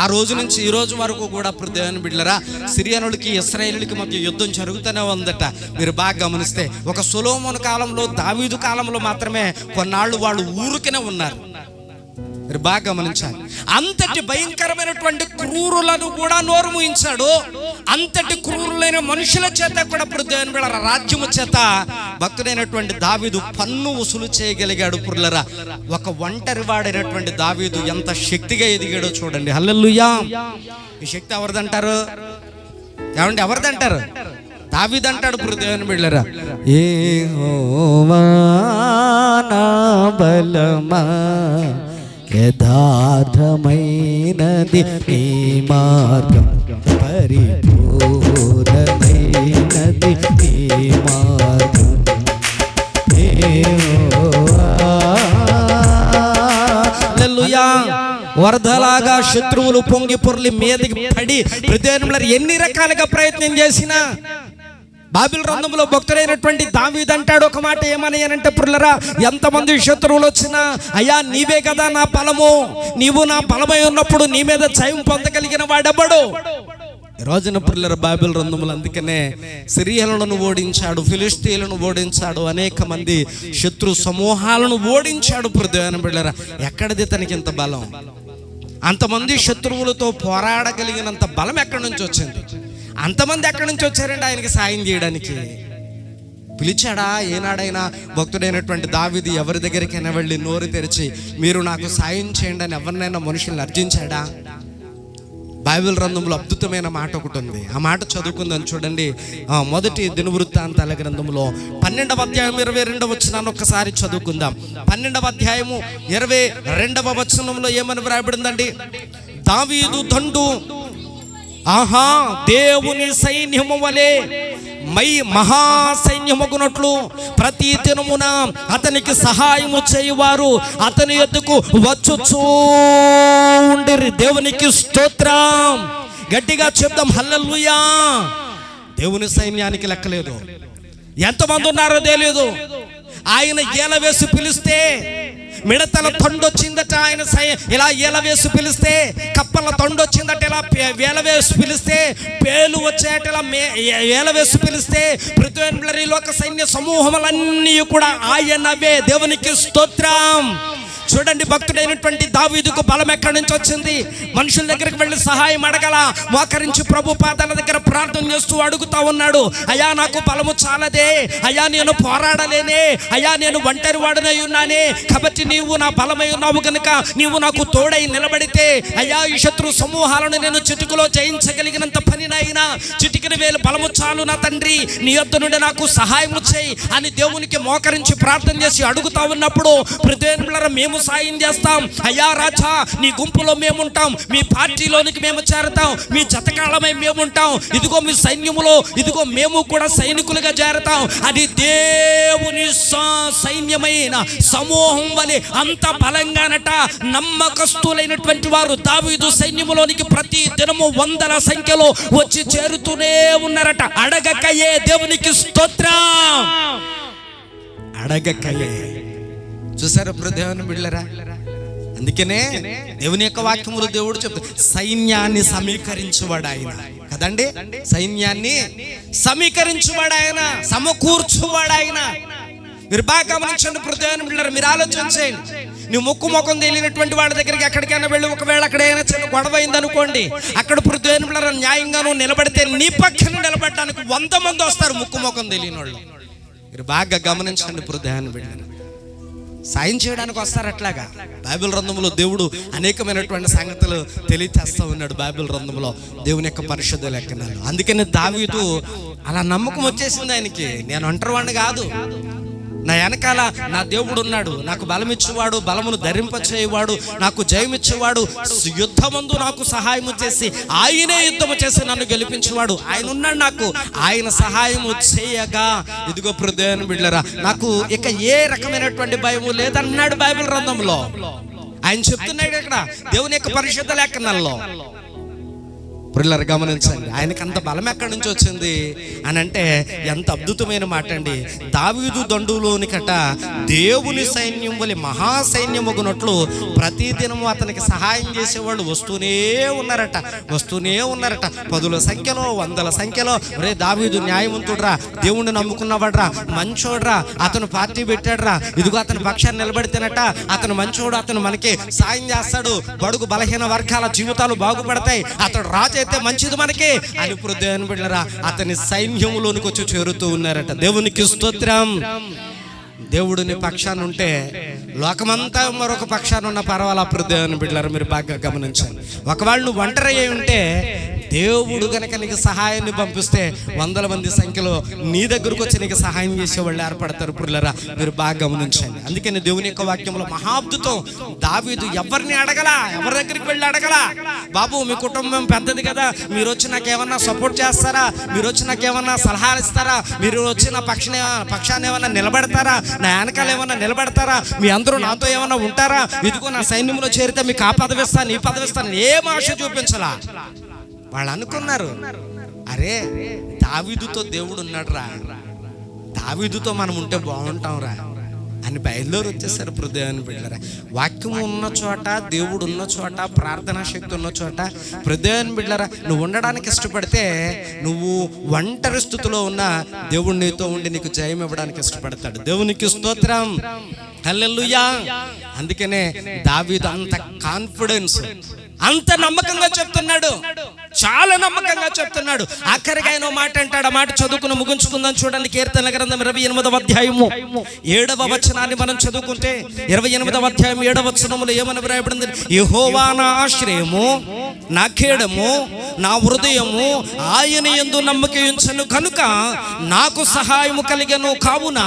ఆ రోజు నుంచి ఈ రోజు వరకు కూడా దేవుని బిడ్డలారా, సిరియనులకి ఇశ్రాయేలులకి మధ్య యుద్ధం జరుగుతూనే ఉందట. మీరు బాగా గమనిస్తే ఒక సొలొమోను కాలంలో, దావీదు కాలంలో మాత్రమే కొన్నాళ్ళు వాళ్ళు ఊరుకునే ఉన్నారు. మీరు బాగా గమనించాలి. అంతటి భయంకరమైనటువంటి క్రూరులను కూడా నోరు మూయించాడు. అంతటి క్రూరులైన మనుషుల చేత కూడా ఇప్పుడు దేవుని బిడ్డలారా రాజ్యము చేత భక్తుడైనటువంటి దావీదు పన్ను వసూలు చేయగలిగాడు. పురులరా, ఒక ఒంటరి వాడైనటువంటి దావీదు ఎంత శక్తిగా ఎదిగాడో చూడండి. హల్లెలూయా. ఈ శక్తి ఎవరిదంటారు? ఏమండి, ఎవరిదంటారు? దావీదు అంటాడు. ఇప్పుడు దేవుని బిడ్డలారా, యెహోవా నా బలమా, యథార్థమైనది నీ మార్గం, పరిపూర్ణమైనది నీ మార్గం. హల్లెలూయా. వరదలాగా శత్రువులు పొంగి పొర్లి మీదకి పడి ఎన్ని రకాలుగా ప్రయత్నం చేసినా, బైబిల్ గ్రంథంలో భక్తుడైనటువంటి దావీదు అంటాడు ఒక మాట, ఏమని అంటే పురులరా, ఎంతమంది శత్రువులు వచ్చినా అయ్యా నీవే కదా నా బలము, నీవు నా బలమై ఉన్నప్పుడు నీ మీద జయం పొందగలిగిన వాడెవడు? ఈ రోజున పురులరా బైబిల్ గ్రంథంలో అందుకనే సిరియనులను ఓడించాడు, ఫిలిష్తీయులను ఓడించాడు, అనేక మంది శత్రు సమూహాలను ఓడించాడు. దేవుని బిడ్డలారా, ఎక్కడిది తనకి ఇంత బలం? అంతమంది శత్రువులతో పోరాడగలిగినంత బలం ఎక్కడి నుంచి వచ్చింది? అంతమంది ఎక్కడి నుంచి వచ్చారండి ఆయనకి సాయం చేయడానికి? పిలిచాడా ఏనాడైనా భక్తుడైనటువంటి దావీదు ఎవరి దగ్గరికైనా వెళ్ళి నోరు తెరిచి మీరు నాకు సాయం చేయండి అని ఎవరినైనా మనుషుల్ని అర్జించాడా? బైబిల్ గ్రంథంలో అద్భుతమైన మాట ఒకటి ఉంది. ఆ మాట చదువుకుందని చూడండి. మొదటి దినవృత్తాంతాల గ్రంథంలో 12వ అధ్యాయం 22వ వచనాన్ని ఒక్కసారి చదువుకుందాం. 12వ అధ్యాయము 22వ వచనంలో ఏమని వ్రాయబడిందండి? దావీదు దండు ఆహా దేవుని సైన్యము వలె మహాసైన్యమగునట్లు ప్రతి దినమున అతనికి సహాయము చేయువారు అతని యొద్దకు వచ్చుచూ ఉండిరి. దేవునికి స్తోత్రం. గట్టిగా చెప్దాం హల్లెలూయా. దేవుని సైన్యానికి లెక్కలేదు, ఎంతమంది ఉన్నారో తెలియదు. ఆయన ఏల వేసి పిలిస్తే మిడతల తొండొచ్చిందట, ఆయన ఇలా ఏలవేసి పిలిస్తే కప్పల తొండొచ్చిందట, ఇలా వేలవేసి పిలిస్తే పేలు వచ్చాయట, ఇలా ఏలవేసి పిలిస్తే పృథ్వీ లోక సైన్య సమూహములన్నీ కూడా ఆయనవే. దేవునికి స్తోత్రం. చూడండి, భక్తుడైనటువంటి దావీదుకు బలం ఎక్కడి నుంచి వచ్చింది? మనుషుల దగ్గరికి వెళ్ళి సహాయం అడగల, మోకరించి ప్రభు పాదాల దగ్గర ప్రార్థన చేస్తూ అడుగుతా ఉన్నాడు. అయ్యా నాకు బలము చాలదే, అయ్యా నేను పోరాడలేనే, అయ్యా నేను ఒంటరి వాడనై ఉన్నానే, కాబట్టి నీవు నా బలమై ఉన్నావు కనుక నీవు నాకు తోడై నిలబడితే అయ్యా ఈ శత్రు సమూహాలను నేను చిటికలో జయించగలిగినంత పనినైనా చిటికిన వేలు బలము చాలు నా తండ్రి, నీ యొద్ద నుండి నాకు సహాయం చేయి అని దేవునికి మోకరించి ప్రార్థన చేసి అడుగుతా ఉన్నప్పుడు పృథ్వీ మేము మేము సాయం చేస్తాం. అయ్యా రాజా, నీ గుంపులో మేముంటాం, మీ పార్టీలోనికి మేము చేరతాం, మీ జతకాలమై మేముంటాం, ఇదిగో మీ సైన్యములో ఇదిగో మేము కూడా సైనికులుగా చేరతాం అని దేవుని సైన్యమైన సమూహం వలె అంత బలంగానట నమ్మకస్తులైనటువంటి వారు దావీదు సైన్యములోనికి ప్రతి దినము వందల సంఖ్యలో వచ్చి చేరుతూనే ఉన్నారట. అడగకయే దేవునికి స్తోత్రం. అడగకయే. చూసారు ఇప్పుడు దేవుని బిడ్డలారా, అందుకనే దేవుని యొక్క వాక్యములు దేవుడు చెప్తాడు, సైన్యాన్ని సమీకరించువాడు ఆయన కదండి. సైన్యాన్ని సమీకరించువాడు ఆయన, సమకూర్చువాడు ఆయన. మీరు బాగా గమనించండి ఇప్పుడు దేవుని బిడ్డలారా, మీరు ఆలోచన చేయండి. నువ్వు ముక్కు తెలియనటువంటి వాడి దగ్గరికి ఎక్కడికైనా వెళ్ళి ఒకవేళ అక్కడ ఏమైనా చిన్న గొడవ అయింది అనుకోండి, అక్కడ ఇప్పుడు దేవుని బిడ్డలారా న్యాయంగా నువ్వు నిలబడితే నీ పక్కన నిలబడడానికి 100 మంది వస్తారు ముక్కు తెలియని వాళ్ళు. మీరు బాగా గమనించండి ఇప్పుడు దేవుని బిడ్డలారా, సాయం చేయడానికి వస్తారు. అట్లాగా బైబిల్ గ్రంథంలో దేవుడు అనేకమైనటువంటి సంగతులు తెలియచేస్తూ ఉన్నాడు. బైబిల్ గ్రంథంలో దేవుని యొక్క పరిశుద్ధ లేఖనాలు. అందుకని దావీదు అలా నమ్మకం వచ్చేసింది ఆయనకి, నేను ఒంటరివాడిని కాదు, నా వెనకాల నా దేవుడు ఉన్నాడు, నాకు బలం ఇచ్చేవాడు, బలమును ధరింపచేయవాడు, నాకు జయమిచ్చేవాడు, యుద్ధమందు నాకు సహాయము చేసి ఆయనే యుద్ధము చేసి నన్ను గెలిపించేవాడు ఆయన ఉన్నాడు. నాకు ఆయన సహాయము చేయగా ఇదిగో దేవుని బిడ్డలారా నాకు ఇక ఏ రకమైనటువంటి భయము లేదన్నాడు బైబిల్ గ్రంథంలో. ఆయన చెప్తున్నాడు ఇక్కడ దేవుని యొక్క పరిశుద్ధ లేఖనాల్లో. ప్రియులారా గమనించండి, ఆయనకి అంత బలం ఎక్కడి నుంచి వచ్చింది అని అంటే ఎంత అద్భుతమైన మాట అండి. దావీదు దండులోనికట దేవుని సైన్యం వలె మహాసైన్యమగునట్లు ప్రతిదినము అతనికి సహాయం చేసేవాళ్ళు వస్తూనే ఉన్నారట. పదుల సంఖ్యలో, వందల సంఖ్యలో. రే దావీదు న్యాయవంతుడురా, దేవుణ్ణి నమ్ముకున్నవాడ్రా, మంచోడ్రా, అతను పార్టీ పెట్టాడ్రా, ఇదిగో అతని పక్షాన్ని నిలబడితేనట అతను మంచోడు, అతను మనకి సాయం చేస్తాడు, బడుగు బలహీన వర్గాల జీవితాలు బాగుపడతాయి, అతడు రాజు అయితే మంచిది మనకి అని ఇప్పుడు దేవుని బిడ్డలారా అతని సైన్యంలోనికి వచ్చి చేరుతూ ఉన్నారట. దేవునికి స్తోత్రం. దేవుడిని పక్షాన ఉంటే లోకమంతా మరొక పక్షాన ఉన్న పర్వాలా ఇప్పుడు దేవుని బిడ్డలారా మీరు బాగా గమనించండి. ఒకవేళ నువ్వు ఒంటరి అయి ఉంటే దేవుడు గనక నీకు సహాయాన్ని పంపిస్తే 100 మంది సంఖ్యలో నీ దగ్గరకు వచ్చి నీకు సహాయం చేసే వాళ్ళు ఏర్పడతారు. పిల్లరా మీరు బాగా గమనించండి. అందుకని దేవుని యొక్క వాక్యంలో మహాద్భుతం. దావీదు ఎవరిని అడగలా, ఎవరి దగ్గరికి వెళ్ళి అడగలా, బాబు మీ కుటుంబం పెద్దది కదా, మీరు వచ్చి నాకేమన్నా సపోర్ట్ చేస్తారా, మీరు వచ్చి నాకేమన్నా సలహాలు ఇస్తారా, మీరు వచ్చి నా పక్షాన్ని ఏమన్నా నిలబడతారా, నా వెనకాల ఏమన్నా నిలబడతారా, మీ అందరూ నాతో ఏమన్నా ఉంటారా, ఇదిగో నా సైన్యంలో చేరితే మీకు ఆ పదవిస్తాను ఈ పదవిస్తాను ఏం ఆశ చూపించలా. వాళ్ళు అనుకున్నారు, అరే దావీదుతో దేవుడు ఉన్నాడు రా, దావీదుతో మనం ఉంటే బాగుంటాం రా అని బయలుదేరి వచ్చేసారు. దేవుని బిడ్డలారా వాక్యం ఉన్న చోట, దేవుడు ఉన్న చోట, ప్రార్థనా శక్తి ఉన్న చోట దేవుని బిడ్డలారా నువ్వు ఉండడానికి ఇష్టపడితే నువ్వు ఒంటరి స్థితిలో ఉన్న దేవుడు నీతో ఉండి నీకు జయం ఇవ్వడానికి ఇష్టపడతాడు. దేవునికి స్తోత్రం, హల్లెలూయా. అందుకనే దావీదు అంత కాన్ఫిడెన్స్, అంత నమ్మకంగా చెప్తున్నాడు, చాలా నమ్మకంగా చెప్తున్నాడు. ఆఖరిగా ఆయన మాట అంటాడు, ఆ మాట చదువుకుని ముగించుకుందాం. చూడండి కీర్తనల గ్రంథం 28వ అధ్యాయము 7వ వచనాన్ని మనం చదువుకుంటే 28వ అధ్యాయం 7వ వచనములో ఏమని వ్రాయబడింది? యెహోవా నా ఆశ్రయము, నా కేడము, నా హృదయము ఆయన యందు నమ్మక ఉంచెను కనుక నాకు సహాయము కలిగెను, కావున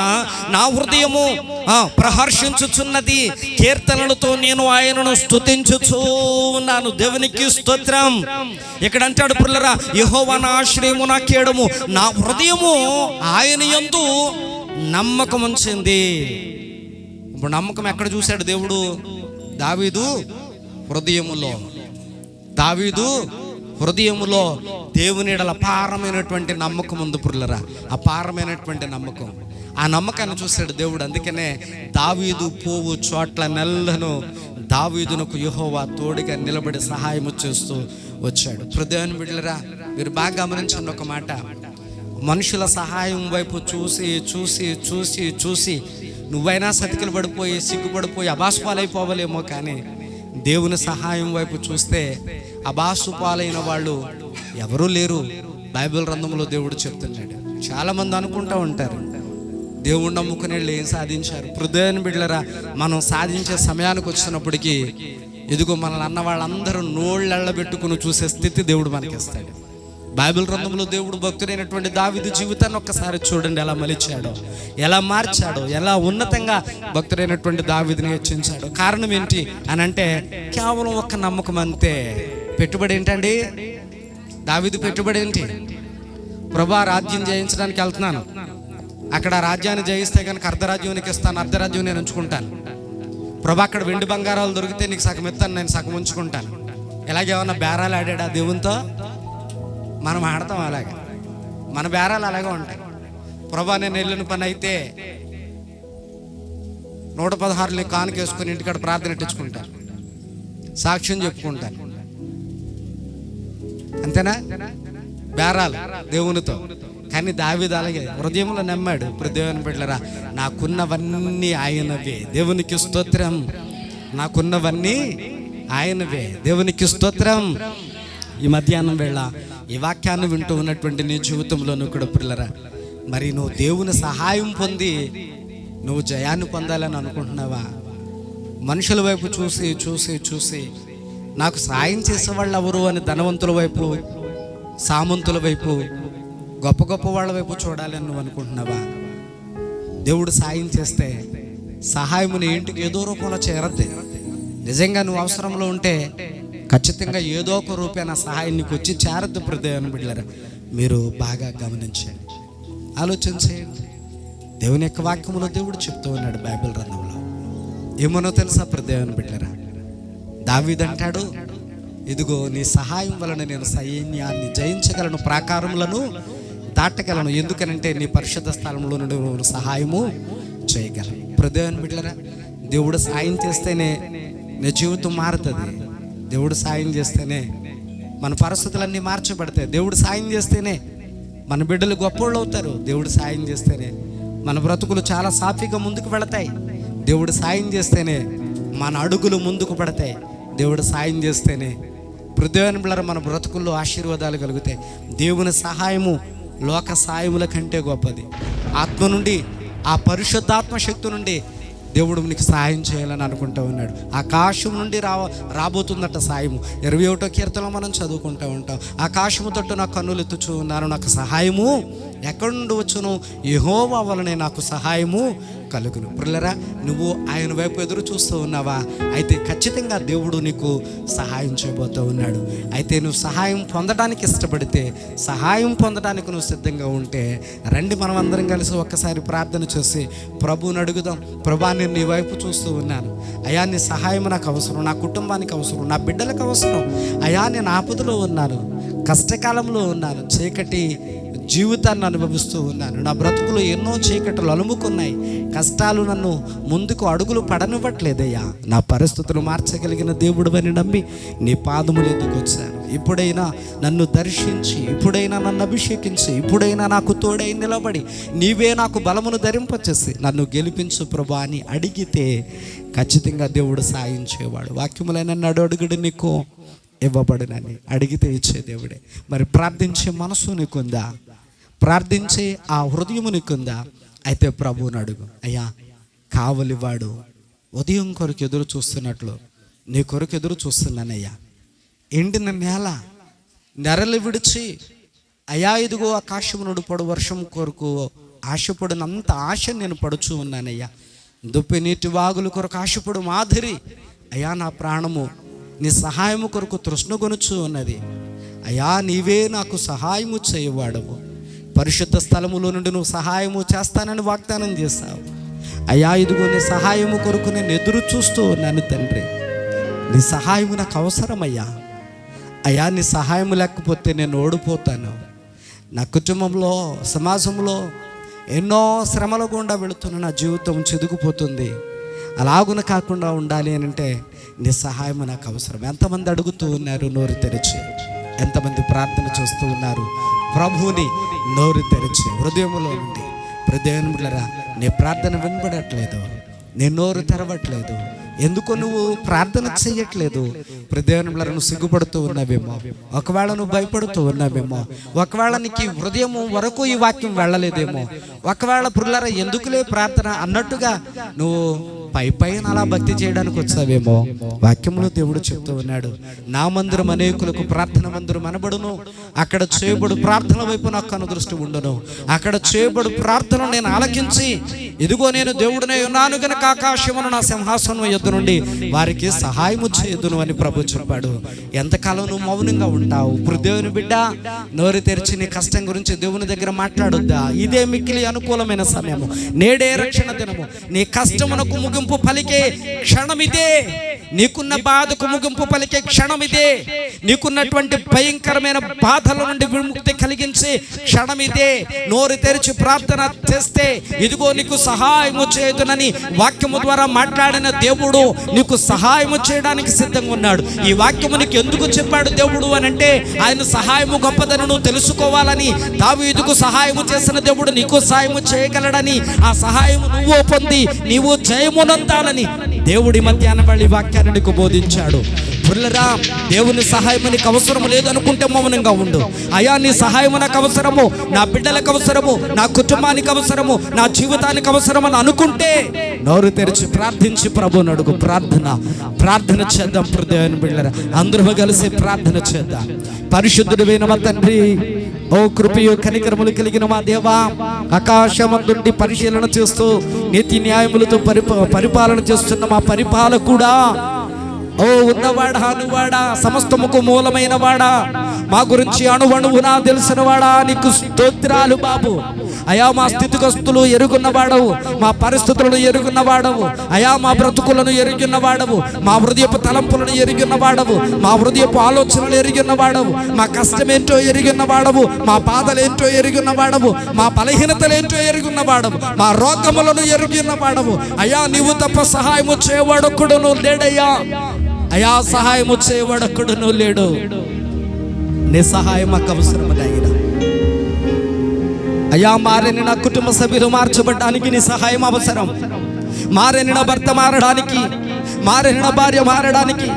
నా హృదయము ప్రహర్షించుచున్నది, కీర్తనలతో నేను ఆయనను స్తుతించుచు ఉన్నాను. దేవునికి స్తోత్రం. ఇక్కడ అంటాడు పిల్లరా, యెహోవా నా ఆశ్రయము, నా కేడము, నా హృదయము ఆయన యందు నమ్మకం ఉంచింది. ఇప్పుడు నమ్మకం ఎక్కడ చూశాడు దేవుడు? దావీదు హృదయములో. దావీదు హృదయములో దేవుని ఎడల అపారమైనటువంటి నమ్మకం ఉంది పిల్లరా, అపారమైనటువంటి నమ్మకం. ఆ నమ్మకాన్ని చూశాడు దేవుడు. అందుకనే దావీదు పోవు చోట్ల నెల్లను దావీదునకు యెహోవా తోడుగా నిలబడి సహాయము చేస్తూ వచ్చాడు. దేవుని బిడ్డలారా మీరు బాగా గమనించండి ఒక మాట. మనుషుల సహాయం వైపు చూసి చూసి చూసి చూసి నువ్వైనా సతికిలు పడిపోయి సిగ్గుపడిపోయి అబాసుపాలైపోవలేమో, కానీ దేవుని సహాయం వైపు చూస్తే అబాసుపాలైన వాళ్ళు ఎవరూ లేరు. బైబిల్ గ్రంథంలో దేవుడు చెప్తున్నాడు. చాలా మంది అనుకుంటూ ఉంటారు దేవుడు నమ్ముకునే వాళ్ళు ఏం సాధించారు. దేవుని బిడ్డలారా మనం సాధించే సమయానికి వచ్చినప్పటికీ ఇదిగో మనల్ని అన్న వాళ్ళందరూ నోళ్ళెళ్ళబెట్టుకుని చూసే స్థితి దేవుడు మనకి ఇస్తాడు. బైబిల్ గ్రంథంలో దేవుడు భక్తుడైనటువంటి దావీదు జీవితాన్ని ఒక్కసారి చూడండి, ఎలా మలిచాడో, ఎలా మార్చాడో, ఎలా ఉన్నతంగా భక్తుడైనటువంటి దావీదుని హెచ్చించాడు. కారణం ఏంటి అని అంటే కేవలం ఒక్క నమ్మకం అంతే. పెట్టుబడి ఏంటండి? దావీదు పెట్టుబడి ఏంటి? ప్రభా, రాజ్యం జయించడానికి వెళ్తున్నాను, అక్కడ రాజ్యాన్ని జయిస్తే కనుక అర్ధరాజ్యం నీకు ఇస్తాను, అర్ధరాజ్యం నేను ఉంచుకుంటాను. ప్రభా, అక్కడ వెండి బంగారాలు దొరికితే నీకు సగం ఇస్తాను, నేను సగం ఉంచుకుంటాను. ఎలాగేమన్నా బేరాలు ఆడాడా దేవునితో? మనం ఆడతాం అలాగే, మన బేరాలు అలాగే ఉంటాయి. ప్రభా, నేను వెళ్ళిన పని అయితే 116 కానుకేసుకుని ఇంటికాడ ప్రార్థన ఇట్టించుకుంటాను, సాక్ష్యం చెప్పుకుంటాను. అంతేనా? బేరాలు దేవునితో. కానీ దావీదు అలాగే హృదయంలో నమ్మాడు. ఇప్పుడు దేవుని బిడ్డలారా, నాకున్నవన్నీ ఆయనవే, దేవునికి స్తోత్రం. నాకున్నవన్నీ ఆయనవే, దేవునికి స్తోత్రం. ఈ మధ్యాహ్నం వేళ ఈ వాక్యాన్ని వింటూ ఉన్నటువంటి నీ జీవితంలోనూ కూడా పిల్లరా, మరి నువ్వు దేవుని సహాయం పొంది నువ్వు జయాన్ని పొందాలని అనుకుంటున్నావా? మనుషుల వైపు చూసి చూసి చూసి నాకు సాయం చేసేవాళ్ళు ఎవరు అని ధనవంతుల వైపు, సామంతుల వైపు, గొప్ప గొప్ప వాళ్ళ వైపు చూడాలని నువ్వు అనుకుంటున్నావా? దేవుడు సాయం చేస్తే సహాయం నీ ఇంటికి ఏదో రూపంలో చేరద్ది. నిజంగా నువ్వు అవసరంలో ఉంటే ఖచ్చితంగా ఏదో ఒక రూపాయన సహాయం నీకు వచ్చి చేరద్దు. ప్రదేవని బిడ్డలారా, మీరు బాగా గమనించండి, ఆలోచన చేయండి. దేవుని యొక్క వాక్యంలో దేవుడు చెప్తూ ఉన్నాడు బైబిల్ గ్రంథంలో. ఏమనో తెలుసా ప్రదేవని బిడ్డలారా? దావీదు అంటాడు, ఇదిగో నీ సహాయం వలన నేను సైన్యాన్ని జయించగలను, ప్రాకారములను దాటగలను. ఎందుకనంటే నీ పరిశుద్ధ స్థలంలో నుండి నువ్వు సహాయము చేయగలను. ప్రదేవని బిడ్డలారా, దేవుడు సాయం చేస్తేనే నీ జీవితం మారుతుంది. దేవుడు సాయం చేస్తేనే మన పరిస్థితులన్నీ మార్చబడతాయి. దేవుడు సాయం చేస్తేనే మన బిడ్డలు గొప్పోళ్ళు అవుతారు. దేవుడు సాయం చేస్తేనే మన బ్రతుకులు చాలా సాఫీగా ముందుకు వెళతాయి. దేవుడు సాయం చేస్తేనే మన అడుగులు ముందుకు పడతాయి. దేవుడు సాయం చేస్తేనే హృదయాన్ని బిళ్ళర మన బ్రతుకుల్లో ఆశీర్వాదాలు కలుగుతాయి. దేవుని సహాయము లోక సాయముల కంటే గొప్పది. ఆత్మ నుండి, ఆ పరిశుద్ధాత్మ శక్తి నుండి దేవుడు నీకు సహాయం చేయాలని అనుకుంటూ ఉన్నాడు. ఆకాశం నుండి రాబోతుందట సాయము. 21వ కీర్తనలో మనం చదువుకుంటూ ఉంటాం. ఆకాశము తట్టు నా కన్నులు ఎత్తుచూ ఉన్నాను, నాకు సహాయము ఎక్కడి నుండి వచ్చును? యెహోవా వలనే నాకు సహాయము కలుగును. పిల్లరా, నువ్వు ఆయన వైపు ఎదురు చూస్తూ ఉన్నావా? అయితే ఖచ్చితంగా దేవుడు నీకు సహాయం చేయబోతూ ఉన్నాడు. అయితే నువ్వు సహాయం పొందడానికి ఇష్టపడితే, సహాయం పొందడానికి నువ్వు సిద్ధంగా ఉంటే రండి, మనం అందరం కలిసి ఒక్కసారి ప్రార్థన చేసి ప్రభువుని అడుగుదాం. ప్రభా, నేను నీ వైపు చూస్తూ ఉన్నాను అయ్యా, నీ సహాయం నాకు అవసరం, నా కుటుంబానికి అవసరం, నా బిడ్డలకు అవసరం అయ్యా. నేను ఆపదలో ఉన్నాను, కష్టకాలంలో ఉన్నాను, చీకటి జీవితాన్ని అనుభవిస్తూ ఉన్నాను. నా బ్రతుకులు ఎన్నో చీకట్లు అలుముకున్నాయి, కష్టాలు నన్ను ముందుకు అడుగులు పడనివ్వట్లేదయ్యా. నా పరిస్థితులు మార్చగలిగిన దేవుడు అని నమ్మి నీ పాదములు ఎందుకు వచ్చాను. ఇప్పుడైనా నన్ను దర్శించి, ఇప్పుడైనా నన్ను అభిషేకించి, ఇప్పుడైనా నాకు తోడై నిలబడి నీవే నాకు బలమును ధరింపచేసి నన్ను గెలిపించు ప్రభా అని అడిగితే ఖచ్చితంగా దేవుడు సాయించేవాడు. వాక్యములైన నన్ను అడుగుడు నీకు ఇవ్వబడునని, అడిగితే ఇచ్చే దేవుడే. మరి ప్రార్థించే మనసు నీకుందా? ప్రార్థించే ఆ హృదయము నీకుందా? అయితే ప్రభువుని అడుగు. అయ్యా, కావలివాడు ఉదయం కొరకు ఎదురు చూస్తున్నట్లు నీ కొరకు ఎదురు చూస్తున్నానయ్యా. ఎండిన నేల నెరలు విడిచి అయ్యా, ఇదిగో ఆకాశము నుండి పడు వర్షం కొరకు ఆశపడినంత ఆశ నేను పడుచు ఉన్నానయ్యా. దుప్పి నీటి వాగుల కొరకు ఆశపడు మాదిరి అయ్యా, నా ప్రాణము నీ సహాయము కొరకు తృష్ణగొనుచు ఉన్నది అయ్యా. నీవే నాకు సహాయము చేయవాడవు. పరిశుద్ధ స్థలములో నుండి నువ్వు సహాయము చేస్తానని వాగ్దానం చేశావు అయ్యా. ఇదిగో నీ సహాయము కొరకు నేను ఎదురు చూస్తూ ఉన్నాను తండ్రి. నీ సహాయము నాకు అవసరమయ్యా. అయ్యా, నీ సహాయము లేకపోతే నేను ఓడిపోతాను. నా కుటుంబంలో, సమాజంలో ఎన్నో శ్రమల గుండా వెళుతున్న నా జీవితం చెదిగిపోతుంది. అలాగున కాకుండా ఉండాలి అని అంటే నీ సహాయం నాకు అవసరం. ఎంతమంది అడుగుతూ ఉన్నారు నోరు తెరిచి? ఎంతమంది ప్రార్థన చేస్తూ ఉన్నారు? ప్రభువుని నోరు తెరిచి హృదయంలో నుండి. హృదయంలో నీ ప్రార్థన వినబడట్లేదు, నీ నోరు తెరవట్లేదు. ఎందుకు నువ్వు ప్రార్థన చేయట్లేదు? హృదయంలో నువ్వు సిగ్గుపడుతూ ఉన్నావేమో, ఒకవేళ నువ్వు భయపడుతూ ఉన్నావేమో, ఒకవేళ నీకు హృదయం వరకు ఈ వాక్యం వెళ్ళలేదేమో, ఒకవేళ పుల్లర ఎందుకులే ప్రార్థన అన్నట్టుగా నువ్వు పైన అలా భక్తి చేయడానికి వచ్చావేమో. వాక్యంలో దేవుడు చెప్తూ ఉన్నాడు, నా మందిరం అనేకులకు ప్రార్థన మందిరం అనబడును, అక్కడ చేయబడు ప్రార్థన వైపు నాకు కనుదృష్టి ఉండును, అక్కడ చేయబడు ప్రార్థన నేను ఆలకించి, ఇదిగో నేను దేవుడినే ఉన్నాను గనుక ఆకాశమును నా సింహాసనం యొద్ద నుండి వారికి సహాయము చేయదును అని ప్రభు చెప్పాడు. ఎంతకాలం నువ్వు మౌనంగా ఉంటావు? దేవుని బిడ్డ, నోరు తెరిచి నీ కష్టం గురించి దేవుని దగ్గర మాట్లాడొద్దా? ఇదే మిక్కిలి అనుకూలమైన సమయము, నేడే రక్షణ దినము. నీ కష్టమునకు ముగింపు పలికే క్షణమిదే, నీకున్న బాధకు ముగింపు పలికే క్షణమిదే, నీకున్నటువంటి భయంకరమైన బాధల నుండి విముక్తి కలిగించే క్షణమిదే. నోరు తెరిచి ప్రార్థన చేస్తే ఇదిగో నీకు సహాయము చేయదునని వాక్యము ద్వారా మాట్లాడిన దేవుడు నీకు సహాయము చేయడానికి సిద్ధంగా ఉన్నాడు. ఈ వాక్యము నీకు ఎందుకు చెప్పాడు దేవుడు అని అంటే, ఆయన సహాయము గొప్పదని నువ్వు తెలుసుకోవాలని. దావీదుకు సహాయము చేసిన దేవుడు నీకు సహాయము చేయగలడని, ఆ సహాయము నువ్వు పొంది నీవు జయమునందాలని దేవుడి మధ్యాహ్నం వెళ్ళి వాక్యాన్ని నీకు బోధించాడు. పుల్లరా, దేవుని సహాయం నీకు అవసరం లేదనుకుంటే మౌనంగా ఉండు. అయ్యా, నీ సహాయం నాకు అవసరము, నా బిడ్డలకు అవసరము, నా కుటుంబానికి అవసరము, నా జీవితానికి అవసరం అని అనుకుంటే నోరు తెరిచి ప్రార్థించి ప్రభువుని అడుగు. ప్రార్థన చేద్దాం. దేవుని బిడ్డలారా, అందరూ కలిసి ప్రార్థన చేద్దాం. పరిశుద్ధుడైన మా తండ్రి, ఓ కృపయో కనికరములు కలిగిన మా దేవా, ఆకాశమందుండి పరిశీలన చేస్తూ నీతి న్యాయములతో పరిపాలన చేస్తున్న మా పరిపాలకుడా, ఓ ఉన్నవాడా, అనువాడా, సమస్తముకు మూలమైన వాడా, మా గురించి అణువణువునా తెలిసిన వాడా, నీకు స్తోత్రాలు బాబు. అయా, మా స్థితిగతులు ఎరుగున్నవాడవు, మా పరిస్థితులను ఎరుగున్నవాడవు, అయా మా బ్రతుకులను ఎరుగున్నవాడవు, మా హృదయపు తలంపులను ఎరుగున్నవాడవు, మా హృదయపు ఆలోచనలు ఎరుగున్నవాడవు, మా కష్టమేంటో ఎరుగున్నవాడవు, మా బాధలేంటో ఎరుగున్నవాడవు, మా బలహీనతలేంటో ఎరుగున్నవాడవు, మా రోగములను ఎరుగున్నవాడవు. అయా, నీవు తప్ప సహాయము చేయవాడొక్కడును లేడయ్యా. అయా, సహాయము చేయవాడొక్కడును లేడు. నీ సహాయం మాకు అవసరమయ్యా. అయ్యా, మారని నా కుటుంబ సభ్యులు మార్చబడ్డానికి నీ సహాయం అవసరం. మారని నా భర్త మారడానికి, మారని నా భార్య మారడానికి,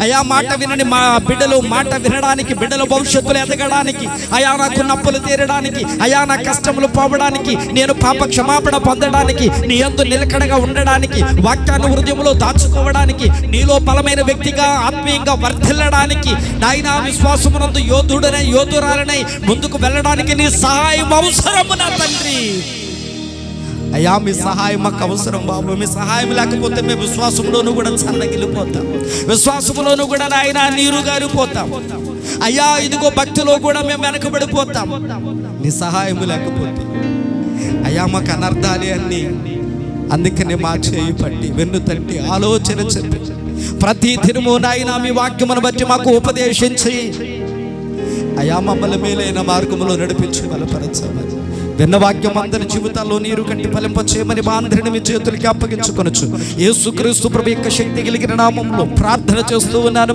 అయా మాట వినని మా బిడ్డలు మాట వినడానికి, బిడ్డల భవిష్యత్తులు ఎదగడానికి, అయా నాకు నప్పులు తీరడానికి, అయా నా కష్టములు పోవడానికి, నేను పాప క్షమాపణ పొందడానికి, నీ యందు నిలకడగా ఉండడానికి, వాక్యాన్ని హృదయంలో దాచుకోవడానికి, నీలో బలమైన వ్యక్తిగా ఆత్మీయంగా వర్ధిల్లడానికి, నాయనా విశ్వాసమునందు యోధురాలనై ముందుకు వెళ్ళడానికి నీ సహాయం అవసరము నా తండ్రి. అయ్యా, మీ సహాయం మాకు అవసరం బాబు. మీ సహాయం లేకపోతే మేము విశ్వాసంలోనూ కూడా సన్నగిలిపోతాం, విశ్వాసంలోనూ కూడా నాయన నీరు గారిపోతాం. అయ్యా, ఇదిగో భక్తిలో కూడా మేము వెనకబడిపోతాం నీ సహాయం లేకపోతే. అయ్యా, మాకు అనర్థాలే అన్ని. అందుకనే మా చేయి పట్టి వెన్ను తట్టి ఆలోచన చెప్పి ప్రతి దినము నాయన మీ వాక్యమును బట్టి మాకు ఉపదేశించి అయ్యా మమ్మల్ని మేలైన మార్గంలో నడిపించి బలపరచమని, విన్న వాక్యం అందరి జీవితాల్లో నీరు కంటి ఫలింప చేయమని మా అందరిని మీ చేతులకి అప్పగించుకొనొచ్చు. యేసుక్రీస్తు ప్రభు యొక్క శక్తి కలిగిన నామములో ప్రార్థన చేస్తూ ఉన్నాను.